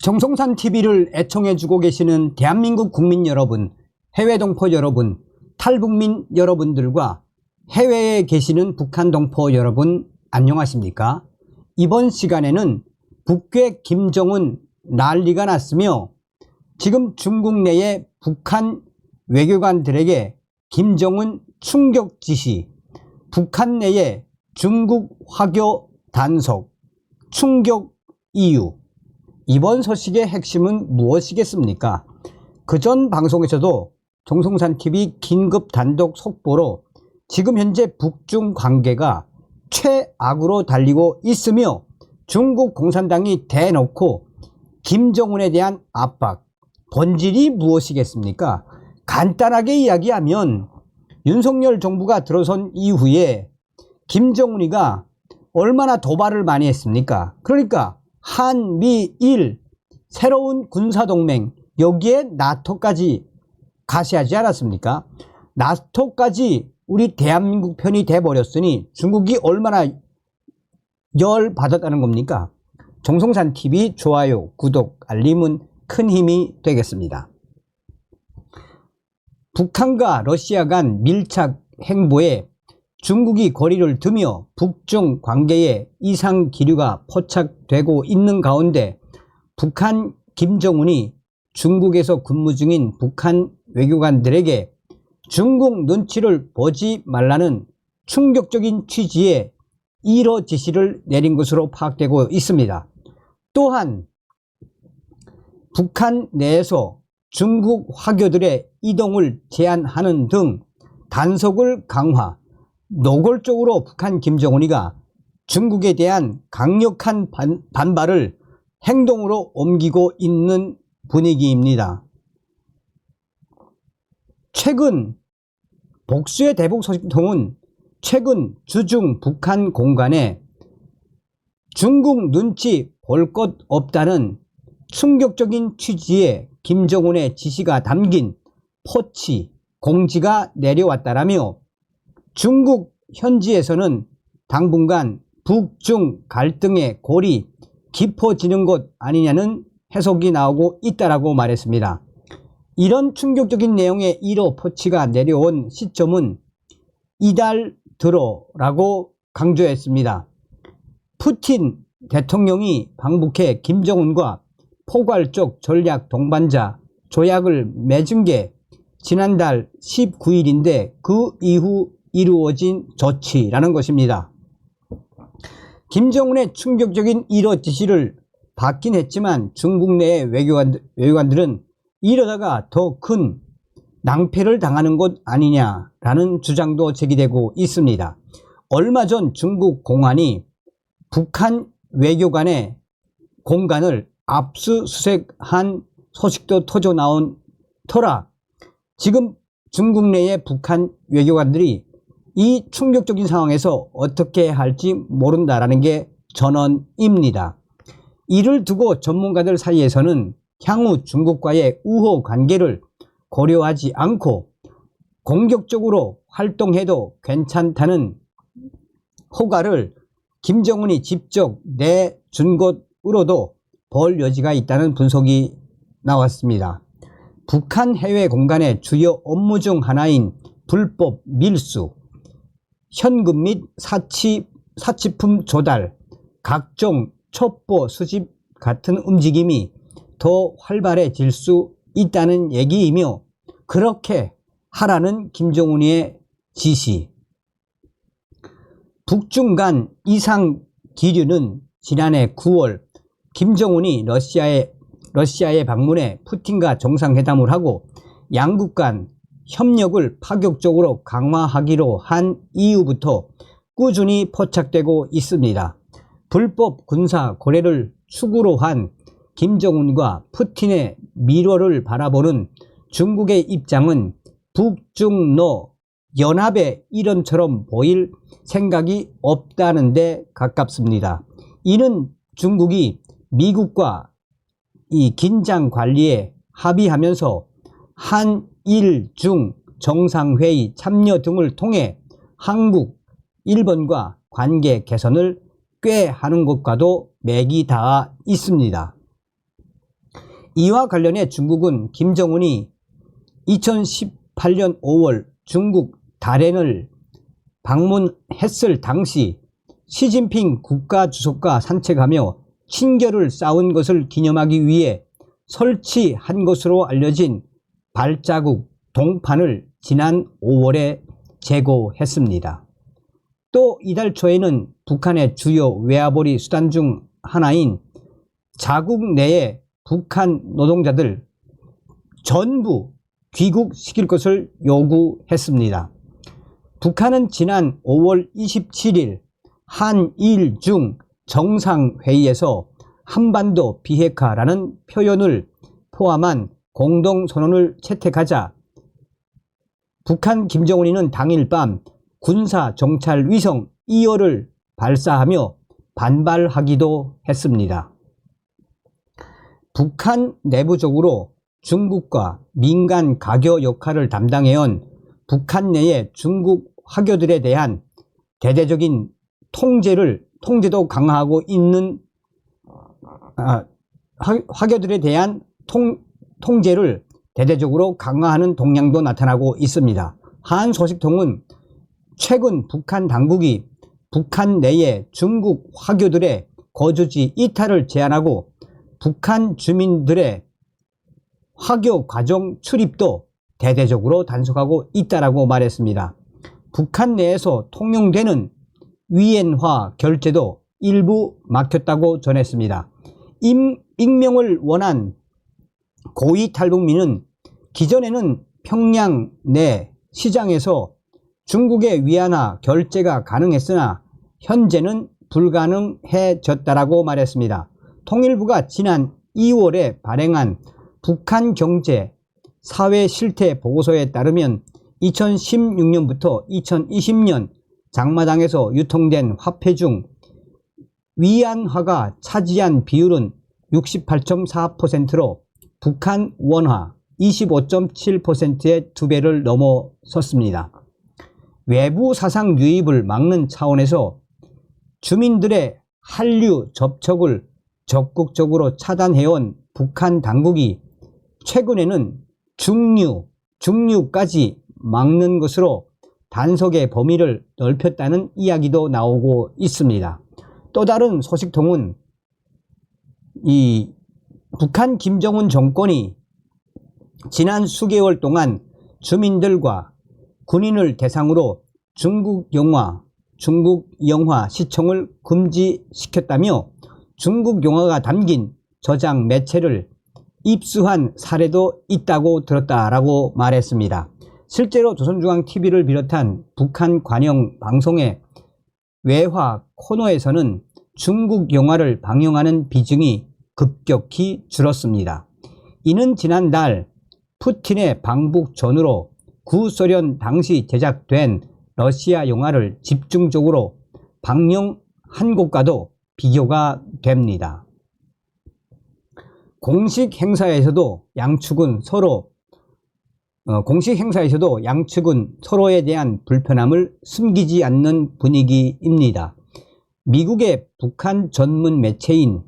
정성산 TV를 애청해주고 계시는 대한민국 국민 여러분, 해외 동포 여러분, 탈북민 여러분들과 해외에 계시는 북한 동포 여러분 안녕하십니까? 이번 시간에는 북괴 김정은 난리가 났으며 지금 중국 내의 북한 외교관들에게 김정은 충격 지시, 북한 내의 중국 화교 단속, 충격 이유, 이번 소식의 핵심은 무엇이겠습니까? 그전 방송에서도 정성산TV 긴급 단독 속보로 지금 현재 북중 관계가 최악으로 달리고 있으며 중국 공산당이 대놓고 김정은에 대한 압박, 본질이 무엇이겠습니까? 간단하게 이야기하면 윤석열 정부가 들어선 이후에 김정은이가 얼마나 도발을 많이 했습니까? 그러니까 한미일 새로운 군사동맹, 여기에 나토까지 가시하지 않았습니까? 나토까지 우리 대한민국 편이 돼버렸으니 중국이 얼마나 열받았다는 겁니까? 정성산TV 좋아요, 구독, 알림은 큰 힘이 되겠습니다. 북한과 러시아 간 밀착 행보에 중국이 거리를 두며 북중 관계에 이상 기류가 포착되고 있는 가운데 북한 김정은이 중국에서 근무 중인 북한 외교관들에게 중국 눈치를 보지 말라는 충격적인 취지의 1호 지시를 내린 것으로 파악되고 있습니다. 또한 북한 내에서 중국 화교들의 이동을 제한하는 등 단속을 강화, 노골적으로 북한 김정은이가 중국에 대한 강력한 반발을 행동으로 옮기고 있는 분위기입니다. 최근 복수의 대북 소식통은 최근 주중 북한 공간에 중국 눈치 볼 것 없다는 충격적인 취지의 김정은의 지시가 담긴 포치, 공지가 내려왔다라며 중국 현지에서는 당분간 북중 갈등의 골이 깊어지는 것 아니냐는 해석이 나오고 있다라고 말했습니다. 이런 충격적인 내용의 1호 포치가 내려온 시점은 이달 들어라고 강조했습니다. 푸틴 대통령이 방북해 김정은과 포괄적 전략 동반자 조약을 맺은 게 지난달 19일인데 그 이후 이루어진 조치라는 것입니다. 김정은의 충격적인 1호 지시를 받긴 했지만 중국 내의 외교관들은 이러다가 더 큰 낭패를 당하는 것 아니냐라는 주장도 제기되고 있습니다. 얼마 전 중국 공안이 북한 외교관의 공간을 압수수색한 소식도 터져 나온 터라 지금 중국 내의 북한 외교관들이 이 충격적인 상황에서 어떻게 할지 모른다라는 게 전언입니다. 이를 두고 전문가들 사이에서는 향후 중국과의 우호 관계를 고려하지 않고 공격적으로 활동해도 괜찮다는 허가를 김정은이 직접 내준 것으로도 볼 여지가 있다는 분석이 나왔습니다. 북한 해외 공간의 주요 업무 중 하나인 불법 밀수, 현금 및 사치품 조달, 각종 첩보 수집 같은 움직임이 더 활발해질 수 있다는 얘기이며 그렇게 하라는 김정은의 지시. 북중 간 이상 기류는 지난해 9월 김정은이 러시아에 방문해 푸틴과 정상회담을 하고 양국 간 협력을 파격적으로 강화하기로 한 이후부터 꾸준히 포착되고 있습니다. 불법 군사 고래를 축으로 한 김정은과 푸틴의 미로를 바라보는 중국의 입장은 북중러 연합의 일원처럼 보일 생각이 없다는 데 가깝습니다. 이는 중국이 미국과 이 긴장 관리에 합의하면서 한일 중 정상회의 참여 등을 통해 한국, 일본과 관계 개선을 꽤 하는 것과도 맥이 닿아 있습니다. 이와 관련해 중국은 김정은이 2018년 5월 중국 다롄을 방문했을 당시 시진핑 국가주석과 산책하며 친결을 쌓은 것을 기념하기 위해 설치한 것으로 알려진 발자국 동판을 지난 5월에 제거했습니다. 또 이달 초에는 북한의 주요 외화벌이 수단 중 하나인 자국 내의 북한 노동자들 전부 귀국시킬 것을 요구했습니다. 북한은 지난 5월 27일 한일 중 정상회의에서 한반도 비핵화라는 표현을 포함한 공동선언을 채택하자 북한 김정은이는 당일 밤 군사정찰위성 2호를 발사하며 반발하기도 했습니다. 북한 내부적으로 중국과 민간 가교 역할을 담당해온 북한 내의 중국 화교들에 대한 대대적인 통제도 강화하고 있는 화교들에 대한 통제를 대대적으로 강화하는 동향도 나타나고 있습니다. 한 소식통은 최근 북한 당국이 북한 내의 중국 화교들의 거주지 이탈을 제한하고 북한 주민들의 화교 과정 출입도 대대적으로 단속하고 있다라고 말했습니다. 북한 내에서 통용되는 위엔화 결제도 일부 막혔다고 전했습니다. 익명을 원한 고위 탈북민은 기존에는 평양 내 시장에서 중국의 위안화 결제가 가능했으나 현재는 불가능해졌다라고 말했습니다. 통일부가 지난 2월에 발행한 북한 경제 사회 실태 보고서에 따르면 2016년부터 2020년 장마당에서 유통된 화폐 중 위안화가 차지한 비율은 68.4%로 북한 원화 25.7%의 2배를 넘어섰습니다. 외부 사상 유입을 막는 차원에서 주민들의 한류 접촉을 적극적으로 차단해온 북한 당국이 최근에는 중류까지 막는 것으로 단속의 범위를 넓혔다는 이야기도 나오고 있습니다. 또 다른 소식통은 이 북한 김정은 정권이 지난 수개월 동안 주민들과 군인을 대상으로 중국 영화 시청을 금지시켰다며 중국 영화가 담긴 저장 매체를 입수한 사례도 있다고 들었다라고 말했습니다. 실제로 조선중앙TV를 비롯한 북한 관영 방송의 외화 코너에서는 중국 영화를 방영하는 비중이 급격히 줄었습니다. 이는 지난달 푸틴의 방북 전후로 구소련 당시 제작된 러시아 영화를 집중적으로 방영한 것과도 비교가 됩니다. 공식 행사에서도 양측은 서로에 대한 불편함을 숨기지 않는 분위기입니다. 미국의 북한 전문 매체인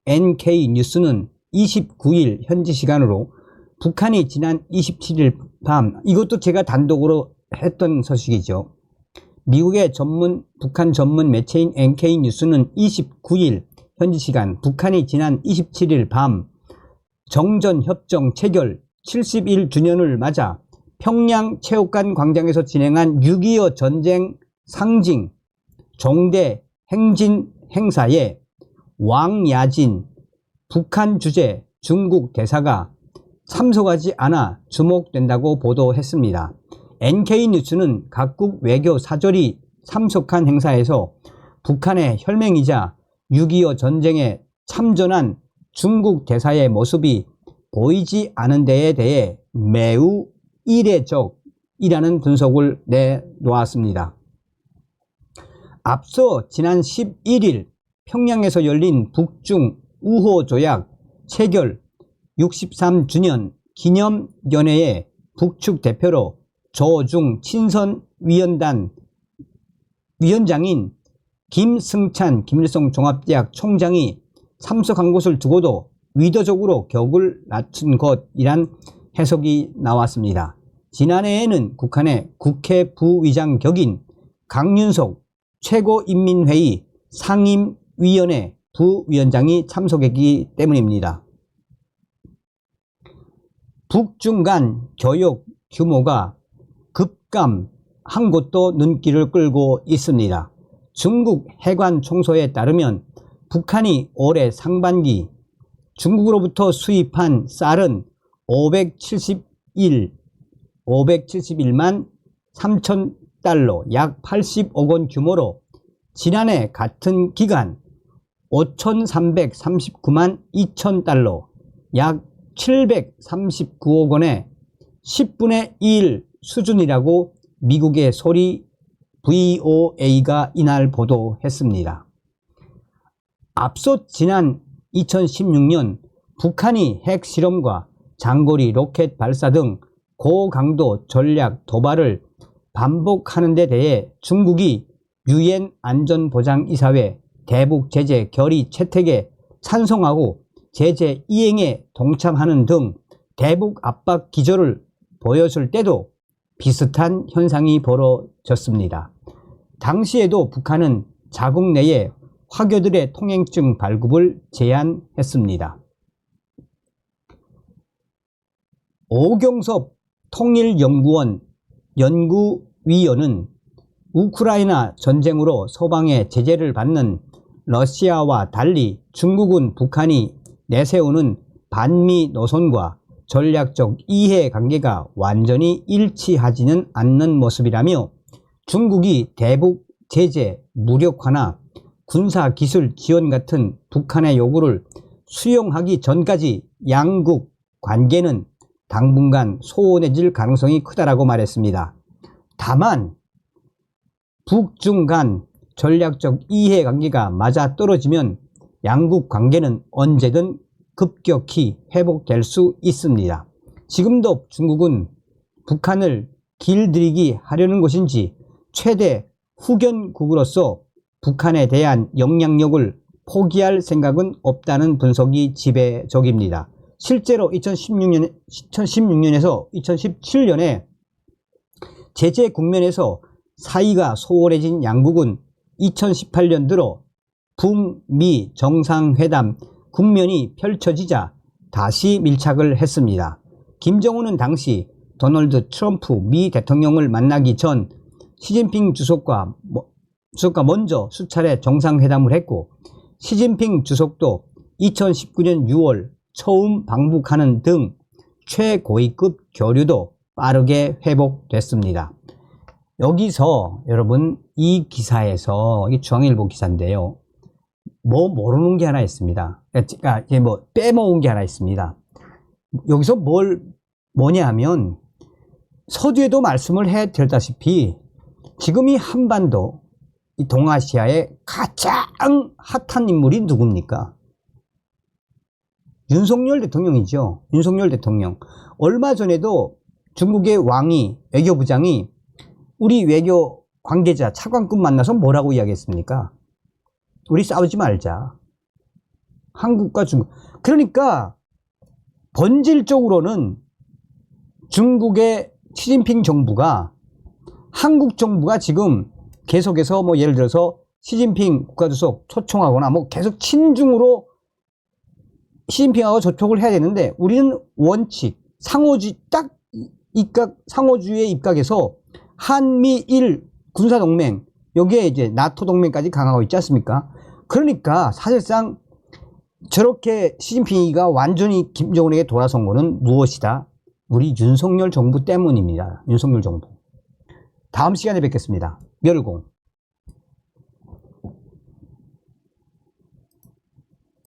NK뉴스는 29일 현지 시간으로 북한이 지난 27일 밤, 이것도 제가 단독으로 했던 소식이죠. 미국의 북한 전문 매체인 NK뉴스는 29일 현지 시간 북한이 지난 27일 밤 정전협정 체결 71주년을 맞아 평양 체육관 광장에서 진행한 6.25 전쟁 상징 종대 행진 행사에 왕야진 북한 주재 중국 대사가 참석하지 않아 주목된다고 보도했습니다. NK뉴스는 각국 외교 사절이 참석한 행사에서 북한의 혈맹이자 6.25 전쟁에 참전한 중국 대사의 모습이 보이지 않은 데에 대해 매우 이례적이라는 분석을 내놓았습니다. 앞서 지난 11일 평양에서 열린 북중 우호 조약 체결 63주년 기념연회에 북측 대표로 조중 친선 위원장인 김승찬 김일성 종합대학 총장이 참석한 것을 두고도 위도적으로 격을 낮춘 것이란 해석이 나왔습니다. 지난해에는 북한의 국회 부의장 격인 강윤석 최고인민회의 상임위원회 부위원장이 참석했기 때문입니다. 북중 간 교역 규모가 급감한 것도 눈길을 끌고 있습니다. 중국 해관 총소에 따르면 북한이 올해 상반기 중국으로부터 수입한 쌀은 571만 3천 달러, 약 80억 원 규모로 지난해 같은 기간 5,339만 2천 달러, 약 739억 원의 10분의 1 수준이라고 미국의 소리 VOA가 이날 보도했습니다. 앞서 지난 2016년 북한이 핵실험과 장거리 로켓 발사 등 고강도 전략 도발을 반복하는 데 대해 중국이 유엔 안전보장이사회 대북 제재 결의 채택에 찬성하고 제재 이행에 동참하는 등 대북 압박 기조를 보였을 때도 비슷한 현상이 벌어졌습니다. 당시에도 북한은 자국 내에 화교들의 통행증 발급을 제한했습니다. 오경섭 통일연구원 연구위원은 우크라이나 전쟁으로 서방의 제재를 받는 러시아와 달리 중국은 북한이 내세우는 반미 노선과 전략적 이해관계가 완전히 일치하지는 않는 모습이라며 중국이 대북 제재 무력화나 군사기술 지원 같은 북한의 요구를 수용하기 전까지 양국 관계는 당분간 소원해질 가능성이 크다라고 말했습니다. 다만 북중 간 전략적 이해관계가 맞아떨어지면 양국 관계는 언제든 급격히 회복될 수 있습니다. 지금도 중국은 북한을 길들이기 하려는 것인지 최대 후견국으로서 북한에 대한 영향력을 포기할 생각은 없다는 분석이 지배적입니다. 실제로 2016년에서 2017년에 제재 국면에서 사이가 소홀해진 양국은 2018년 들어 북미 정상회담 국면이 펼쳐지자 다시 밀착을 했습니다. 김정은은 당시 도널드 트럼프 미 대통령을 만나기 전 시진핑 주석과 먼저 수차례 정상회담을 했고 시진핑 주석도 2019년 6월 처음 방북하는 등 최고위급 교류도 빠르게 회복됐습니다. 여기서 여러분 이 기사에서 이 중앙일보 기사인데요. 모르는 게 하나 있습니다. 그러니까 이제 빼먹은 게 하나 있습니다. 여기서 뭐냐 하면 서두에도 말씀을 해드렸다시피 지금 이 한반도 이 동아시아의 가장 핫한 인물이 누굽니까? 윤석열 대통령이죠. 윤석열 대통령. 얼마 전에도 중국의 왕이 외교부장이 우리 외교 관계자 차관급 만나서 뭐라고 이야기했습니까? 우리 싸우지 말자. 한국과 중국. 그러니까 본질적으로는 중국의 시진핑 정부가 한국 정부가 지금 계속해서 예를 들어서 시진핑 국가주석 초청하거나 계속 친중으로 시진핑하고 접촉을 해야 되는데 우리는 원칙, 상호주의 상호주의에 입각해서 한미일 군사동맹 여기에 이제 나토 동맹까지 강화하고 있지 않습니까? 그러니까 사실상 저렇게 시진핑이가 완전히 김정은에게 돌아선 거는 무엇이다? 우리 윤석열 정부 때문입니다. 윤석열 정부. 다음 시간에 뵙겠습니다. 멸공.